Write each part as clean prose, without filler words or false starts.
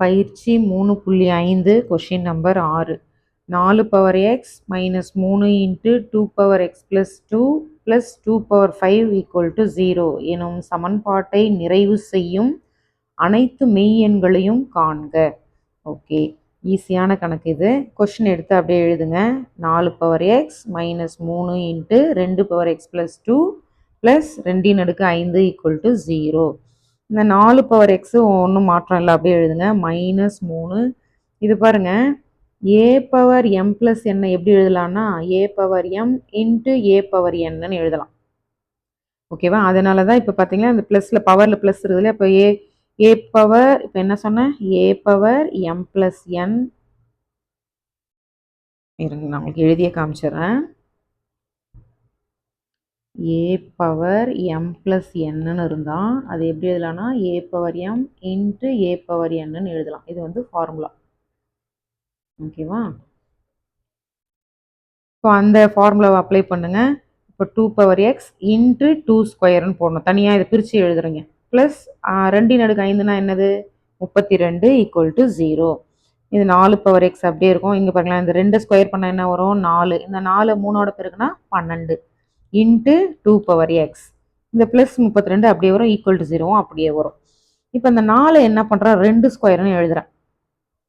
பயிற்சி 3.5 question number 6. 4 power X minus 3 into 2 power x plus 2 plus 2 power 5 equal to 0 எனும் சமன்பாட்டை நிறைவு செய்யும் அனைத்து மெய் எண்களையும் காண்க. ஓகே, ஈஸியான கணக்கு இது. கொஷின் எடுத்து அப்படியே எழுதுங்க. 4 power X minus 3 into 2 power x plus 2 plus 2/5 equal to 0. இந்த 4 பவர் எக்ஸு ஒன்றும் மாற்றம் இல்லை, அப்படியே எழுதுங்க. மைனஸ் 3 இது பாருங்க, ஏ பவர் எம் ப்ளஸ் என்ன எப்படி எழுதலாம்னா a power M into a power என்னன்னு எழுதலாம். ஓகேவா? அதனால தான் இப்போ பார்த்தீங்கன்னா இந்த ப்ளஸில் பவரில் ப்ளஸ் இருக்குதுல்ல, இப்போ ஏ பவர் இப்போ என்ன சொன்னேன், a power M plus n. இருங்க, நான் உங்களுக்கு எழுதியே காமிச்சிடுறேன். ஏ பவர் எம் ப்ளஸ் என்னன்னு இருந்தால் அது எப்படி எழுதலாம்னா a power M into a power என்னன்னு எழுதலாம். இது வந்து ஃபார்முலா. ஓகேவா? இப்போ அந்த ஃபார்முலாவை அப்ளை பண்ணுங்க. இப்போ 2 பவர் எக்ஸ் இன்ட்டு 2 ஸ்கொயர்னு போடணும். தனியாக இதை பிரித்து எழுதுறீங்க. ப்ளஸ் 2/5னா என்னது, 32 ஈக்குவல் டு 0. இது 4 பவர் எக்ஸ் அப்படியே இருக்கும். இங்கே பாருங்களேன், இந்த 2 ஸ்கொயர் பண்ணால் என்ன வரும், 4. இந்த 4 3ஓட பெருக்குனா 12 இன்ட்டு 2 பவர் எக்ஸ். இந்த ப்ளஸ் 32 அப்படியே வரும், ஈக்குவல் டு 0 அப்படியே வரும். இப்போ இந்த 4 என்ன பண்ணுறேன், 2 ஸ்கொயர்னு எழுதுறேன்.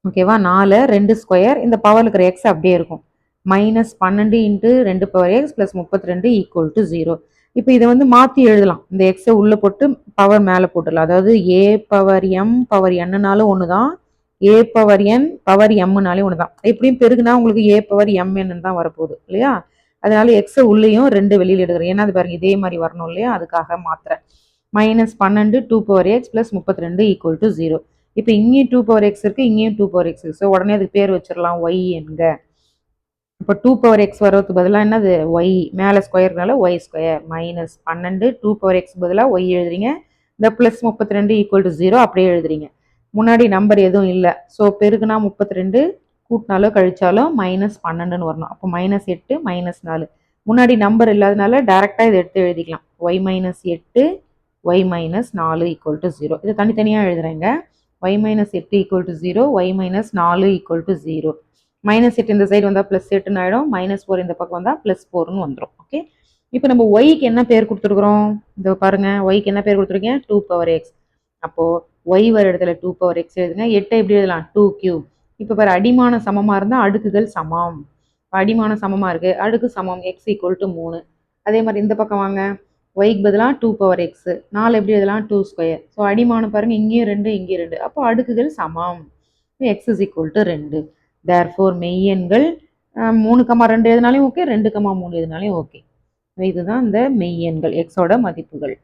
ஓகேவா? 4 2 ஸ்கொயர், இந்த பவரில் இருக்கிற எக்ஸ் அப்படியே இருக்கும். Minus 12 into 2 power x plus 32 equal to 0. இப்போ இதை வந்து மாற்றி எழுதலாம். இந்த எக்ஸை உள்ளே போட்டு பவர் மேலே போட்டுடலாம். அதாவது ஏ பவர் எம் பவர் என்னனாலும் ஒன்று தான், ஏ பவர் என் பவர் எம்னாலே ஒன்று தான். எப்படியும் பெருகுனா உங்களுக்கு ஏ பவர் எம்என்னு தான் வரப்போகுது இல்லையா? அதனால எக்ஸை உள்ளேயும் 2 வெளியில் எடுக்கிறேன். ஏன்னா அது பாருங்க இதே மாதிரி வரணும் இல்லையா, அதுக்காக மாத்திரேன். Minus 12 2 power x plus 32 equal to 0. இப்போ இங்கேயும் 2 பவர் எக்ஸ் இருக்குது, இங்கேயும் 2 பவர் எக்ஸ் இருக்குது. ஸோ உடனே அதுக்கு பேர் வச்சிடலாம் ஒய் என்க. இப்போ 2 பவர் எக்ஸ் வர்றதுக்கு பதிலாக என்னது, ஒய். மேலே ஸ்கொயர்னால y square. Minus 12 2 power x பதிலாக ஒய் எழுதுறீங்க. இந்த ப்ளஸ் 32 ஈக்குவல் டு 0 அப்படியே எழுதுறீங்க. முன்னாடி நம்பர் எதுவும் இல்லை, ஸோ பெருக்குனா 32, கூட்டினாலோ கழிச்சாலும் மைனஸ் 12ன்னு வரணும். அப்போ மைனஸ் 8 மைனஸ் 4. முன்னாடி நம்பர் இல்லாதனால டேரெக்டாக இதை எடுத்து எழுதிக்கலாம். Y minus 8 y minus 4 equal to 0. இதை தனித்தனியாக எழுதுறேங்க. Y minus 8 equal to 0, y minus 4 equal to 0. Minus 8 இந்த சைடு வந்தால் ப்ளஸ் 8ன்னு ஆகிடும், மைனஸ் 4 இந்த பக்கம் வந்தால் ப்ளஸ் 4ன்னு வந்துடும். ஓகே, இப்போ நம்ம ஒய்க்கு என்ன பேர் கொடுத்துருக்குறோம், இந்த பாருங்க, ஒய்க்கு என்ன பேர் கொடுத்துருக்கேன், 2 பவர் எக்ஸ். அப்போது ஒய் வர இடத்துல 2 பவர் எக்ஸ் எழுதுங்க. 8 எப்படி எழுதலாம், 2 கியூப். இப்போ பாரு, அடிமான சமமாக இருந்தால் அடுக்குகள் சமம். அடிமான சமமாக இருக்குது, அடுக்கு சமம், எக்ஸ் ஈக்குவல் டு 3. அதே மாதிரி இந்த பக்கம் வாங்க, ஒய்க்கு பதிலாக 2 பவர் எக்ஸு, 4 எப்படி எழுதலாம், 2 ஸ்கொயர். ஸோ அடிமானம் பாருங்கள், இங்கேயும் 2 இங்கேயும் 2, அப்போ அடுக்குகள் சமம். X is equal to 2. Therefore மெய்யெண்கள் 3,2 எழுதினாலையும் ஓகே, 2,3 எழுதினாலையும் ஓகே. இதுதான் இந்த மெய்யெண்கள், எக்ஸோட மதிப்புகள்.